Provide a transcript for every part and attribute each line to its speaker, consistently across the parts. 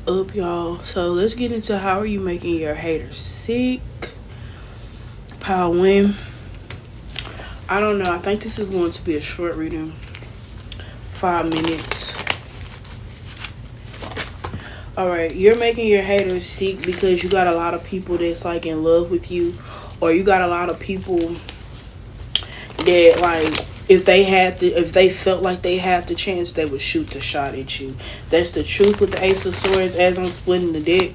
Speaker 1: What's up, y'all? So let's get into how are you making your haters sick. Pile win. I don't know. I think this is going to be a short reading. 5 minutes. Alright, you're making your haters sick because you got a lot of people that's like in love with you, or you got a lot of people that like if they felt like they had the chance, they would shoot the shot at you. That's the truth with the Ace of Swords as I'm splitting the deck.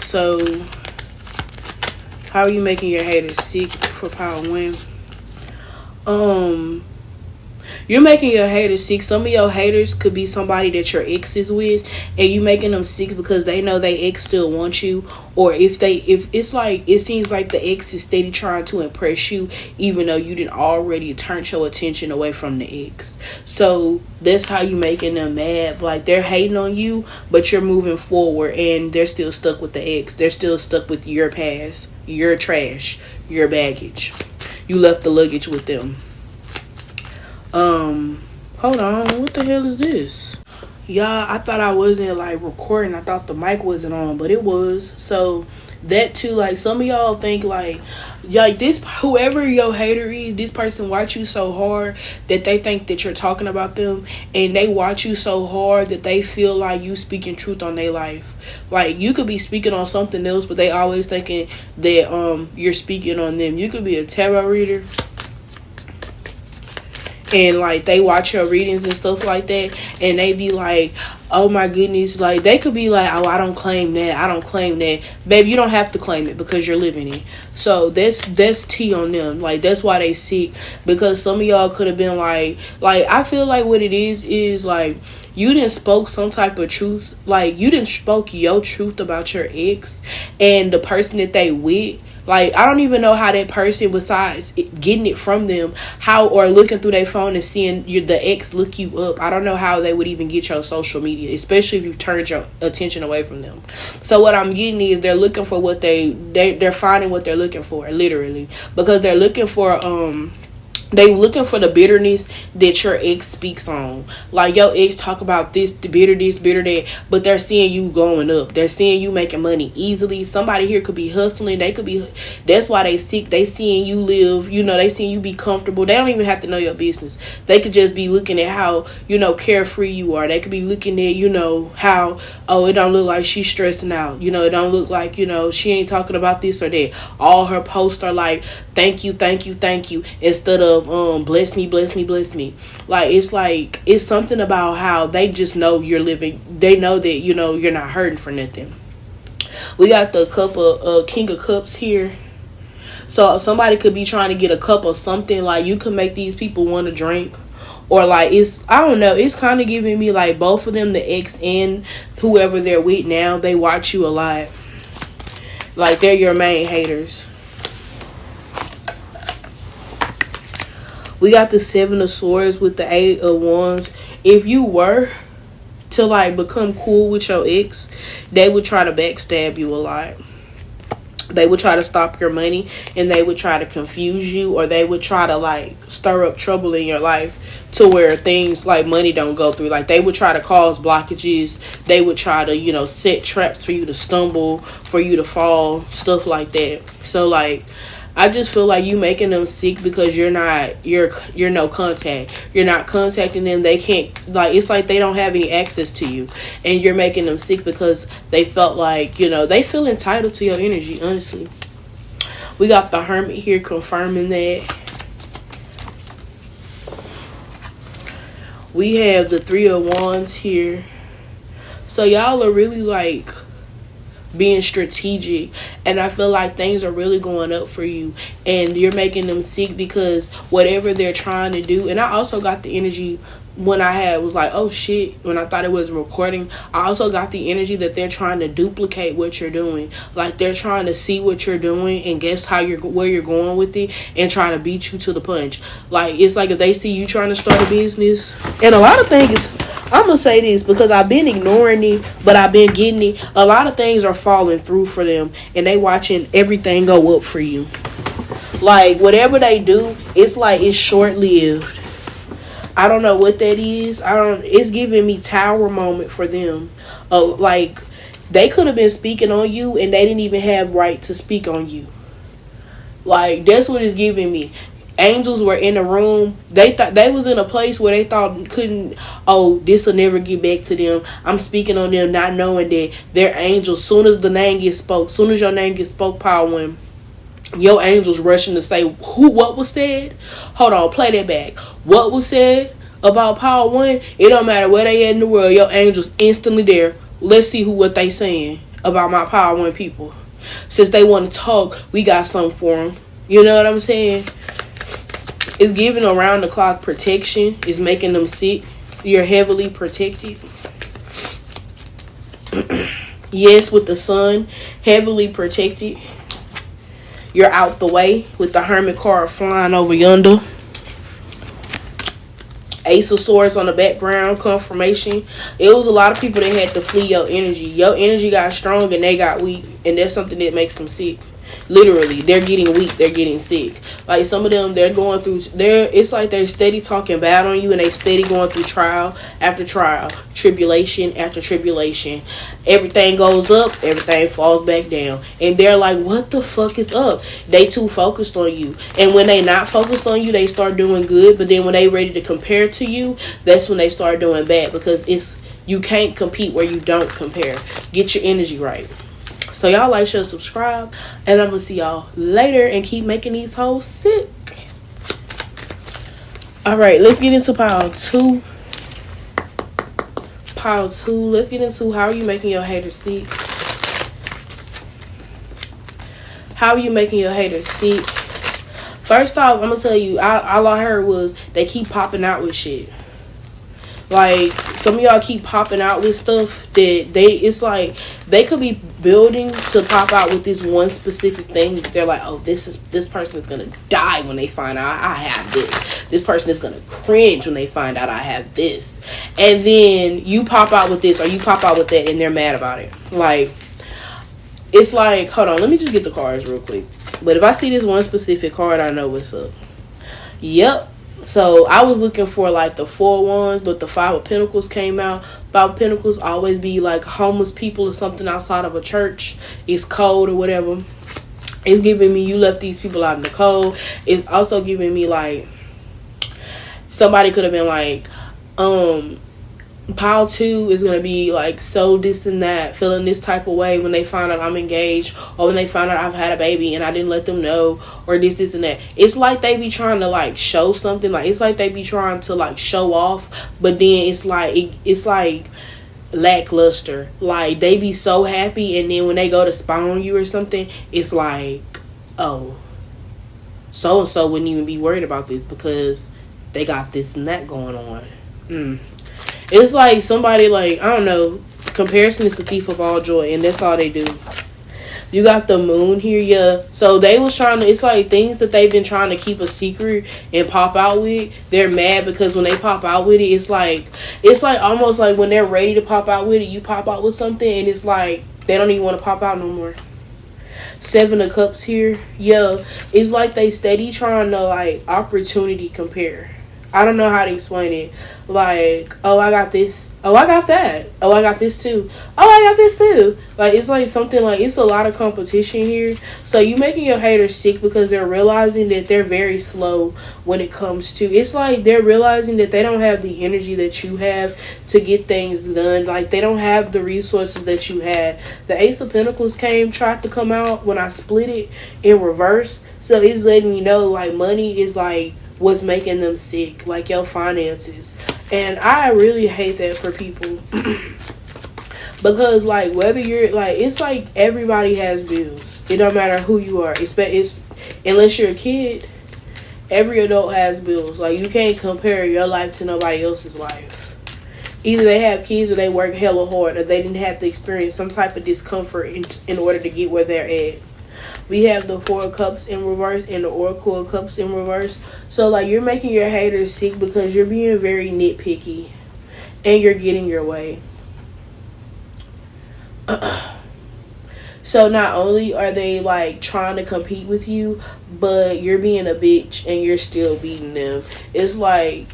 Speaker 1: So, how are you making your haters sick for power win? You're making your haters sick. Some of your haters could be somebody that your ex is with, and you making them sick because they know they ex still wants you. Or if it's like, it seems like the ex is steady trying to impress you, even though you didn't already turn your attention away from the ex. So that's how you making them mad. Like, they're hating on you, but you're moving forward, and they're still stuck with the ex. They're still stuck with your past, your trash, your baggage. You left the luggage with them. Hold on, what the hell is this? Y'all, I thought I wasn't like recording. I thought the mic wasn't on, but it was. So that too, like, some of y'all think like this, whoever your hater is, this person watch you so hard that they think that you're talking about them, and they watch you so hard that they feel like you speaking truth on their life. Like, you could be speaking on something else, but they always thinking that you're speaking on them. You could be a tarot reader, and like they watch your readings and stuff like that, and they be like, oh my goodness, like they could be like, oh, I don't claim that. Babe, you don't have to claim it because you're living it. So that's tea on them. Like, that's why they sick, because some of y'all could have been like I feel like what it is like you didn't spoke some type of truth. Like, you didn't spoke your truth about your ex and the person that they with. Like, I don't even know how that person, besides getting it from them, how, or looking through their phone and seeing the ex look you up, I don't know how they would even get your social media, especially if you turned your attention away from them. So what I'm getting is they're looking for what they're finding what they're looking for, literally, because they're looking for they looking for the bitterness that your ex speaks on. Like, your ex talk about this bitter that, but they're seeing you going up. They're seeing you making money easily. Somebody here could be hustling. They could be, that's why they sick. They seeing you live, they seeing you be comfortable. They don't even have to know your business. They could just be looking at how, carefree you are. They could be looking at, how, oh, it don't look like she's stressing out. It don't look like, she ain't talking about this or that. All her posts are like, thank you, instead of bless me. Like, it's something about how they just know you're living. They know that you're not hurting for nothing. We got the cup of King of Cups here. So somebody could be trying to get a cup of something. Like, you could make these people want to drink, or like, I don't know, it's kind of giving me like both of them, the ex and whoever they're with now, they watch you a lot. Like, they're your main haters. We got the 7 of Swords with the 8 of Wands. If you were to like become cool with your ex, they would try to backstab you a lot. They would try to stop your money, and they would try to confuse you, or they would try to like stir up trouble in your life to where things like money don't go through. Like, they would try to cause blockages. They would try to, set traps for you to stumble, for you to fall, stuff like that. So like, I just feel like you making them sick because you're no contact. You're not contacting them. They can't, like, it's like they don't have any access to you. And you're making them sick because they felt like, they feel entitled to your energy, honestly. We got the Hermit here confirming that. We have the 3 of Wands here. So y'all are really like being strategic, and I feel like things are really going up for you, and you're making them sick because whatever they're trying to do. And I also got the energy when I was like, oh shit, when I thought it was recording, I also got the energy that they're trying to duplicate what you're doing. Like, they're trying to see what you're doing and guess where you're going with it, and trying to beat you to the punch. Like, it's like if they see you trying to start a business, and a lot of things, I'm gonna say this because I've been ignoring it, but I've been getting it. A lot of things are falling through for them, and they watching everything go up for you. Like, whatever they do, it's like it's short-lived. I don't know what that is. It's giving me tower moment for them. Like, They could have been speaking on you and they didn't even have right to speak on you. Like, that's what it's giving me. Angels were in the room. They thought they was in a place where they thought couldn't. Oh, this will never get back to them. I'm speaking on them, not knowing that they're angels. Soon as the name gets spoke, soon as your name gets spoke, Power One, your angels rushing to say what was said. Hold on, play that back. What was said about Power One? It don't matter where they at in the world. Your angels instantly there. Let's see what they saying about my Power One people. Since they want to talk, we got something for them. You know what I'm saying? It's giving around the clock protection. It's making them sick. You're heavily protected. Yes, with the sun, heavily protected. You're out the way with the Hermit card flying over yonder. Ace of Swords on the background, confirmation. It was a lot of people that had to flee your energy. Your energy got strong and they got weak, and that's something that makes them sick. Literally, they're getting weak, they're getting sick. Like, some of them, they're going through, it's like they're steady talking bad on you, and they steady going through trial after trial, tribulation after tribulation. Everything goes up, everything falls back down, and they're like, what the fuck is up? They too focused on you, and when they not focused on you, they start doing good. But then when they ready to compare to you, that's when they start doing bad, because you can't compete where you don't compare. Get your energy right. So y'all like, share, subscribe, and I'm gonna see y'all later, and keep making these hoes sick. Alright, let's get into pile 2. Pile 2, let's get into how are you making your haters sick. How are you making your haters sick? First off, I'm gonna tell you, all I heard was they keep popping out with shit. Like, some of y'all keep popping out with stuff that it's like they could be building to pop out with this one specific thing. They're like, oh, this person is gonna die when they find out I have this. This person is gonna cringe when they find out I have this. And then you pop out with this or you pop out with that, and they're mad about it. Like, it's like, hold on, let me just get the cards real quick. But if I see this one specific card, I know what's up. Yep. So I was looking for like the 4 wands, but the 5 of pentacles came out. 5 of pentacles always be like homeless people or something outside of a church. It's cold or whatever. It's giving me you left these people out in the cold. It's also giving me like somebody could have been like, pile 2 is going to be like so this and that, feeling this type of way when they find out I'm engaged, or when they find out I've had a baby and I didn't let them know, or this and that. It's like they be trying to like show something, like it's like they be trying to like show off, but then it's like lackluster. Like, they be so happy, and then when they go to spy on you or something, it's like, oh, so and so wouldn't even be worried about this because they got this and that going on. It's like somebody, like, I don't know, comparison is the thief of all joy, and that's all they do. You got the moon here, yeah. So they was trying to, it's like things that they've been trying to keep a secret and pop out with. They're mad because when they pop out with it, it's like almost like when they're ready to pop out with it, you pop out with something, and it's like they don't even want to pop out no more. 7 of Cups here, yeah. It's like they steady trying to like opportunity compare. I don't know how to explain it. Like, oh, I got this. Oh, I got that. Oh, I got this too. Oh, I got this too. Like, it's like something like, it's a lot of competition here. So you making your haters sick because they're realizing that they're very slow when it comes to, it's like they're realizing that they don't have the energy that you have to get things done. Like, they don't have the resources that you had. The Ace of Pentacles tried to come out when I split it in reverse. So it's letting me know, like, money is like what's making them sick, like your finances. And I really hate that for people. Because, like, whether you're, like, it's like everybody has bills. It don't matter who you are. It's unless you're a kid, every adult has bills. Like, you can't compare your life to nobody else's life. Either they have kids or they work hella hard, or they didn't have to experience some type of discomfort in order to get where they're at. We have the 4 of Cups in reverse and the Oracle of Cups in reverse. So, like, you're making your haters sick because you're being very nitpicky and you're getting your way. So, not only are they, like, trying to compete with you, but you're being a bitch and you're still beating them. It's like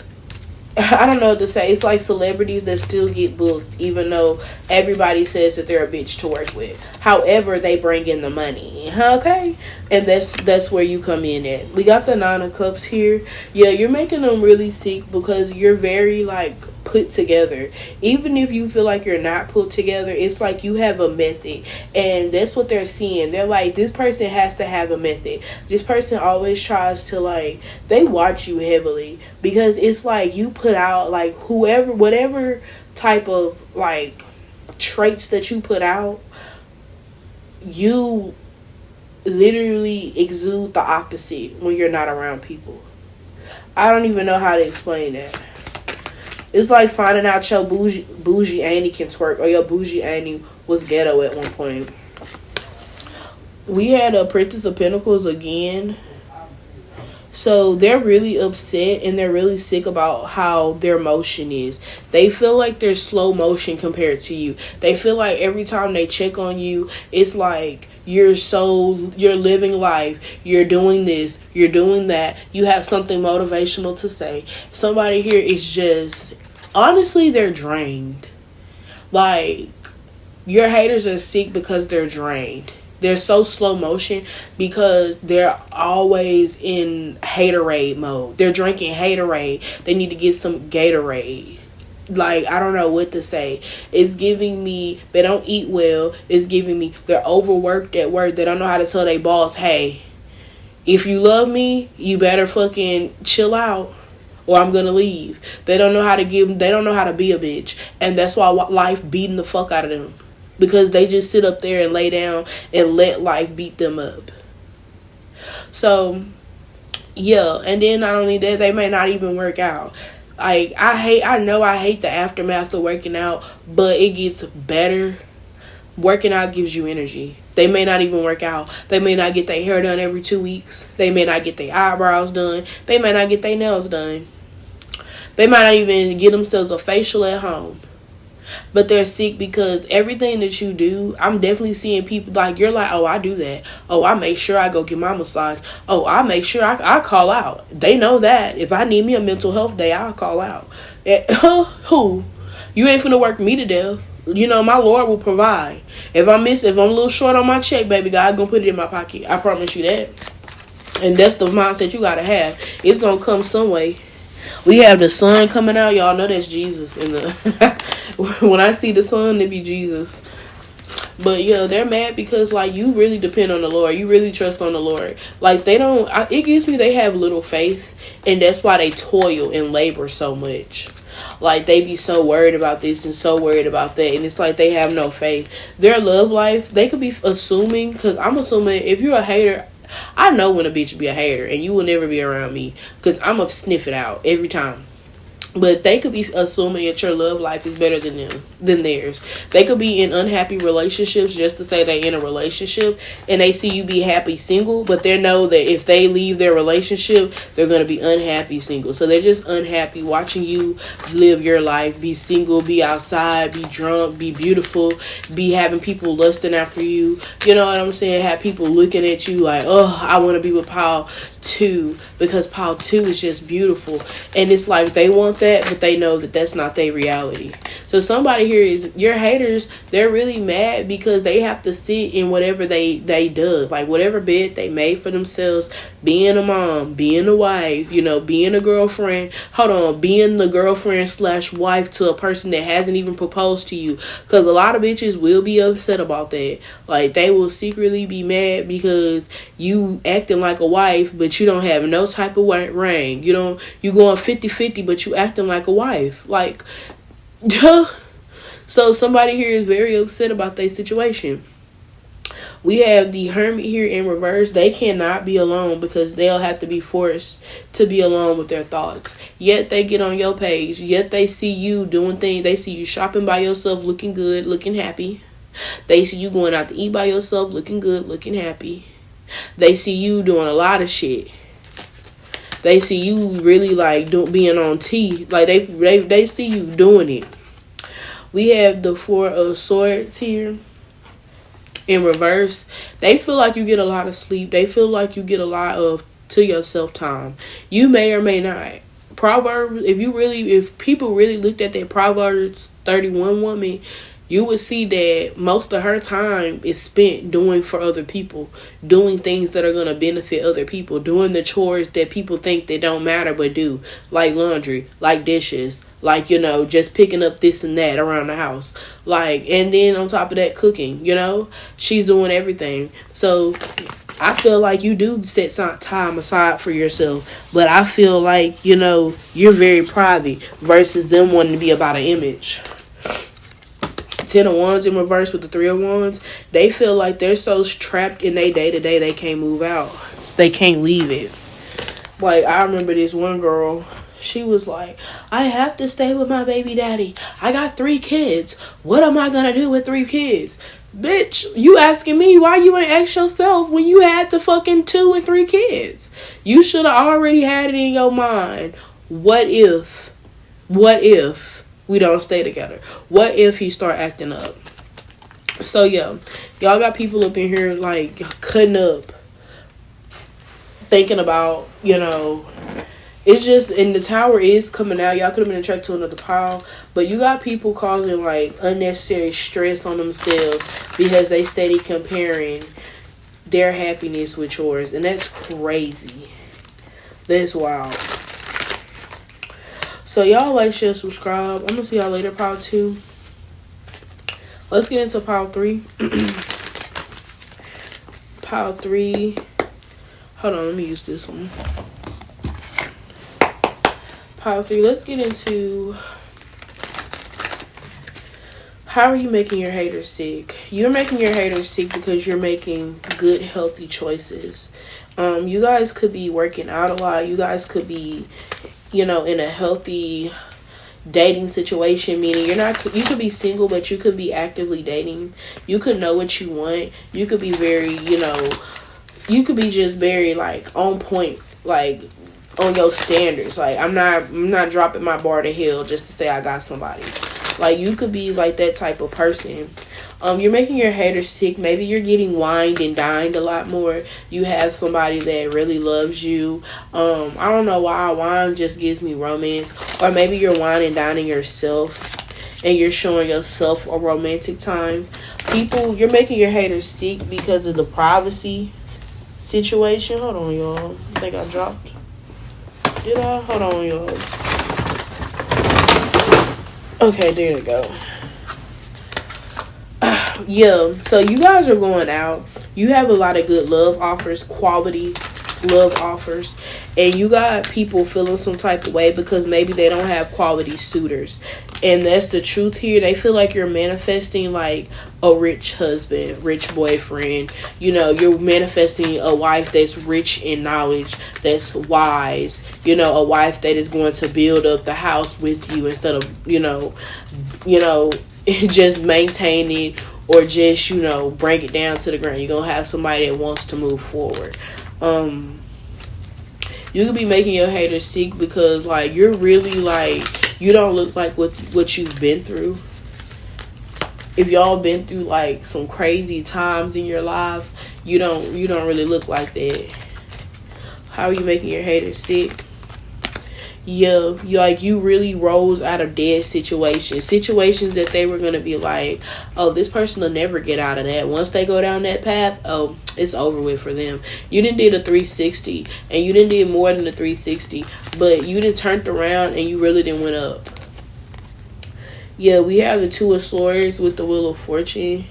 Speaker 1: I don't know what to say. It's like celebrities that still get booked, even though everybody says that they're a bitch to work with. However, they bring in the money, okay? And that's where you come in at. We got the Nine of Cups here. Yeah, you're making them really sick because you're very like put together. Even if you feel like you're not put together, it's like you have a method, and that's what they're seeing. They're like, this person has to have a method. This person always tries to like, they watch you heavily because it's like you put out like whatever type of like traits that you put out, you literally exude the opposite when you're not around people. I don't even know how to explain that. It's like finding out your bougie auntie can twerk, or your bougie auntie was ghetto at one point. We had a Princess of Pentacles again. So they're really upset and they're really sick about how their motion is. They feel like they're slow motion compared to you. They feel like every time they check on you, it's like you're living life. You're doing this, you're doing that. You have something motivational to say. Somebody here is just, honestly, they're drained. Like, your haters are sick because they're drained. They're so slow motion because they're always in haterade mode. They're drinking haterade. They need to get some Gatorade. Like, I don't know what to say. It's giving me, they don't eat well. It's giving me, they're overworked at work. They don't know how to tell their boss, hey, if you love me, you better fucking chill out or I'm gonna leave. They don't know how to be a bitch. And that's why life beating the fuck out of them. Because they just sit up there and lay down and let life beat them up. So, yeah. And then not only that, they may not even work out. Like, I hate the aftermath of working out, but it gets better. Working out gives you energy. They may not even work out. They may not get their hair done every 2 weeks. They may not get their eyebrows done. They may not get their nails done. They might not even get themselves a facial at home. But they're sick because everything that you do, I'm definitely seeing people like, you're like, oh, I do that. Oh, I make sure I go get my massage. Oh, I make sure I call out. They know that. If I need me a mental health day, I'll call out. Who? You ain't finna work me to death. You know, my Lord will provide. If I'm a little short on my check, baby, God gonna put it in my pocket. I promise you that. And that's the mindset you gotta have. It's gonna come some way. We have the sun coming out. Y'all know that's Jesus. When I see the sun, it be Jesus. But yeah, they're mad because like you really depend on the Lord. You really trust on the Lord. Like it gives me they have little faith. And that's why they toil and labor so much. Like they be so worried about this and so worried about that. And it's like they have no faith. Their love life, they could be assuming. Because I'm assuming if you're a hater, I know when a bitch be a hater and you will never be around me because I'm going to sniff it out every time. But they could be assuming that your love life is better than theirs. They could be in unhappy relationships just to say they in a relationship and they see you be happy single, but they know that if they leave their relationship, they're going to be unhappy single. So they're just unhappy watching you live your life, be single, be outside, be drunk, be beautiful, be having people lusting after you. You know what I'm saying? Have people looking at you like, oh, I want to be with Paul too because Paul too is just beautiful. And it's like they want that, but they know that that's not their reality. So somebody here is, your haters, they're really mad because they have to sit in whatever they do, like whatever bed they made for themselves, being a mom, being a wife, you know, being a girlfriend, being the girlfriend / wife to a person that hasn't even proposed to you. Because a lot of bitches will be upset about that. Like they will secretly be mad because you acting like a wife, but you don't have no type of ring. You going 50-50, but you acting like a wife. Like, duh. So somebody here is very upset about their situation. We have the Hermit here in reverse. They cannot be alone because they'll have to be forced to be alone with their thoughts. Yet they get on your page. Yet they see you doing things. They see you shopping by yourself, looking good, looking happy. They see you going out to eat by yourself, looking good, looking happy. They see you doing a lot of shit. They see you really like being on T. Like they see you doing it. We have the Four of Swords here in reverse. They feel like you get a lot of sleep. They feel like you get a lot of to yourself time. You may or may not. Proverbs, if people really looked at that Proverbs 31 woman, you would see that most of her time is spent doing for other people, doing things that are going to benefit other people, doing the chores that people think that don't matter but do, like laundry, like dishes, like, just picking up this and that around the house. Like, and then on top of that, cooking, she's doing everything. So I feel like you do set some time aside for yourself, but I feel like, you're very private versus them wanting to be about an image. 10 of Wands in reverse with the 3 of Wands, they feel like they're so trapped in their day-to-day they can't move out. They can't leave it. Like, I remember this one girl, she was like, I have to stay with my baby daddy. I got 3 kids. What am I going to do with 3 kids? Bitch, you asking me why you ain't ask yourself when you had the fucking 2 and 3 kids? You should have already had it in your mind. What if we don't stay together? What if he start acting up? So yeah, y'all got people up in here like cutting up, thinking about, it's just, and the tower is coming out. Y'all could have been attracted to another pile, but you got people causing like unnecessary stress on themselves because they steady comparing their happiness with yours, and that's crazy. That's wild. So y'all like, share, subscribe. I'm gonna see y'all later, pile 2. Let's get into pile 3. Pile 3. Hold on, let me use this one. Pile 3. Let's get into, how are you making your haters sick? You're making your haters sick because you're making good, healthy choices. You guys could be working out a lot. You guys could be, in a healthy dating situation, meaning you could be single, but you could be actively dating. You could know what you want. You could be very, you could be just very like on point, like on your standards. Like, I'm not dropping my bar to hell just to say I got somebody. Like, you could be like that type of person. You're making your haters sick. Maybe you're getting wined and dined a lot more. You have somebody that really loves you. I don't know why wine just gives me romance. Or maybe you're wine and dining yourself and you're showing yourself a romantic time. People, you're making your haters sick because of the privacy situation. Hold on, y'all. I think I dropped. Did I? Hold on, y'all. Okay, there we go. Yeah, so you guys are going out. You have a lot of good love offers, quality love offers, and you got people feeling some type of way because maybe they don't have quality suitors. And that's the truth here. They feel like you're manifesting like a rich husband, rich boyfriend. You're manifesting a wife that's rich in knowledge, that's wise. A wife that is going to build up the house with you instead of, just maintaining or just, bring it down to the ground. You're going to have somebody that wants to move forward. You could be making your haters sick because, like, you're really, like, you don't look like what you've been through. If y'all been through, like, some crazy times in your life, you don't really look like that. How are you making your haters sick? Yeah, you really rose out of dead situations that they were going to be like, oh, this person will never get out of that. Once they go down that path, oh, it's over with for them. You done did a 360, and you done did more than a 360, but you done turned around and you really done went up. Yeah, we have the 2 of Swords with the Wheel of Fortune.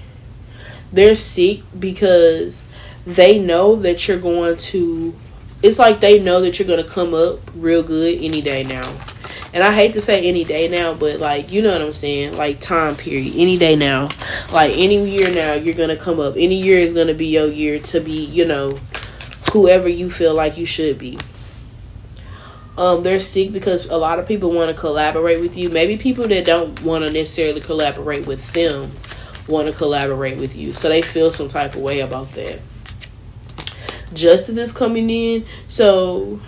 Speaker 1: They're sick because they know that you're going to, it's like they know that you're going to come up real good any day now. And I hate to say any day now, but, like, you know what I'm saying? Like, time period. Any day now. Like, any year now, you're going to come up. Any year is going to be your year to be, whoever you feel like you should be. They're sick because a lot of people want to collaborate with you. Maybe people that don't want to necessarily collaborate with them want to collaborate with you. So they feel some type of way about that. Justice is coming in. So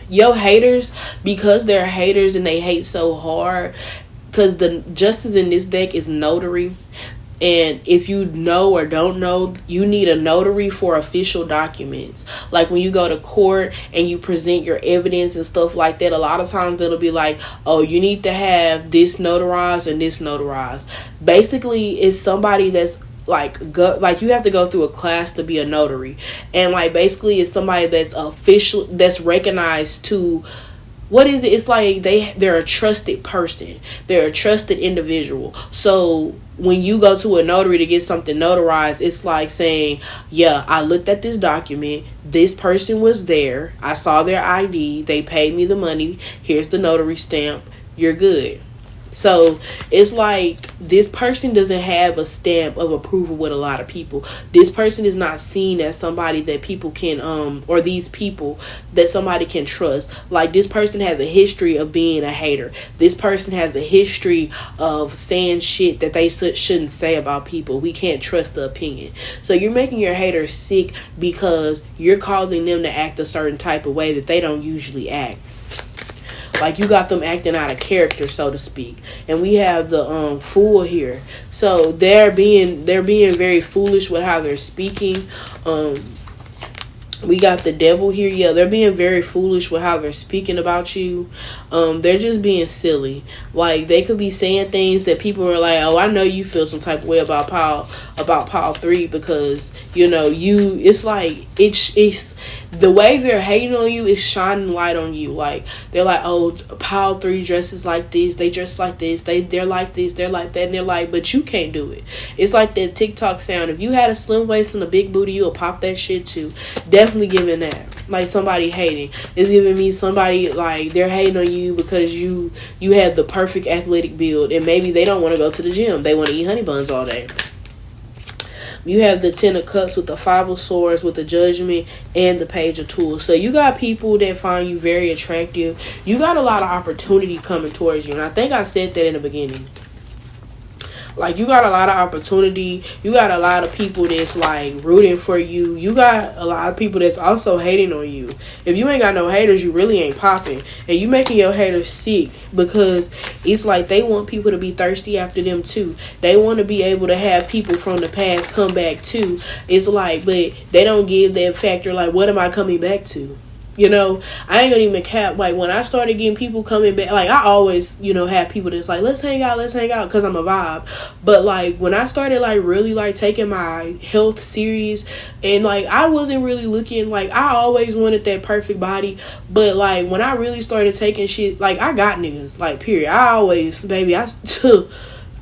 Speaker 1: your haters, because they're haters and they hate so hard, because the justice in this deck is notary, And if you know or don't know, you need a notary for official documents. Like when you go to court and you present your evidence and stuff like that, a lot of times it'll be like, oh, you need to have this notarized and this notarized. Basically, it's somebody that's like you have to go through a class to be a notary. And like basically it's somebody that's official, that's recognized to, what is it? It's like they're a trusted person. They're a trusted individual. So when you go to a notary to get something notarized, it's like saying, yeah, I looked at this document. This person was there. I saw their ID. They paid me the money. Here's the notary stamp. You're good. So it's like this person doesn't have a stamp of approval with a lot of people. This person is not seen as somebody that people can or these people that somebody can trust. Like this person has a history of being a hater. This person has a history of saying shit that they shouldn't say about people. We can't trust the opinion. So you're making your haters sick because you're causing them to act a certain type of way that they don't usually act. Like you got them acting out of character, so to speak. And we have the fool here. So they're being very foolish with how they're speaking. We got the devil here. Yeah, they're being very foolish with how they're speaking about you. They're just being silly. Like they could be saying things that people are like, oh, I know you feel some type of way about Pile 3 because it's like it's the way they're hating on you is shining light on you. Like they're like, oh, Pile 3 dresses like this, they dress like this, they're like this, they're like that, and they're like, but you can't do it. It's like that TikTok sound. If you had a slim waist and a big booty, you'll pop that shit too. Definitely giving that. Like somebody hating. It's giving me somebody like they're hating on you because you have the perfect athletic build and maybe they don't want to go to the gym. They want to eat honey buns all day. You have the 10 of cups with the 5 of swords with the judgment and the page of tools. So you got people that find you very attractive. You got a lot of opportunity coming towards you. And I think I said that in the beginning. Like, you got a lot of opportunity. You got a lot of people that's, like, rooting for you. You got a lot of people that's also hating on you. If you ain't got no haters, you really ain't popping. And you making your haters sick because it's like they want people to be thirsty after them, too. They want to be able to have people from the past come back, too. It's like, but they don't give that factor, like, what am I coming back to? I ain't gonna even cap. Like, when I started getting people coming back, like, I always, have people that's like, let's hang out, because I'm a vibe. But, like, when I started, like, really, like, taking my health serious, and, like, I wasn't really looking, like, I always wanted that perfect body, but, like, when I really started taking shit, like, I got niggas, like, period. I always, baby, it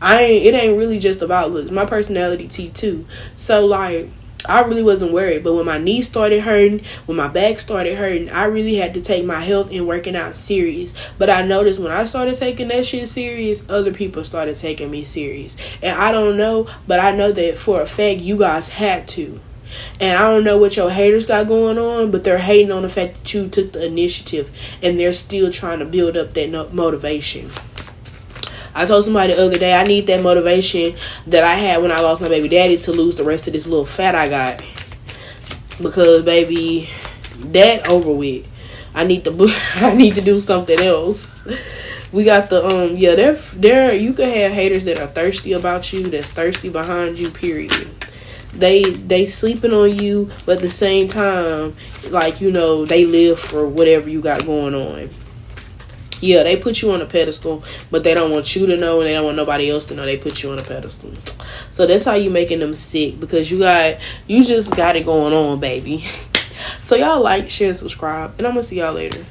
Speaker 1: ain't really just about looks. My personality too. So, like, I really wasn't worried. But when my knees started hurting, when my back started hurting, I really had to take my health and working out serious. But I noticed when I started taking that shit serious, other people started taking me serious. And I don't know, but I know that for a fact you guys had to. And I don't know what your haters got going on, but they're hating on the fact that you took the initiative and they're still trying to build up that motivation. I told somebody the other day I need that motivation that I had when I lost my baby daddy to lose the rest of this little fat I got. Because, baby, that over with. I need to do something else. We got the there you can have haters that are thirsty about you, that's thirsty behind you, period. They sleeping on you, but at the same time, like, they live for whatever you got going on. Yeah, they put you on a pedestal, but they don't want you to know, and they don't want nobody else to know they put you on a pedestal. So that's how you making them sick, because you just got it going on, baby. So y'all like, share, subscribe, and I'm gonna see y'all later.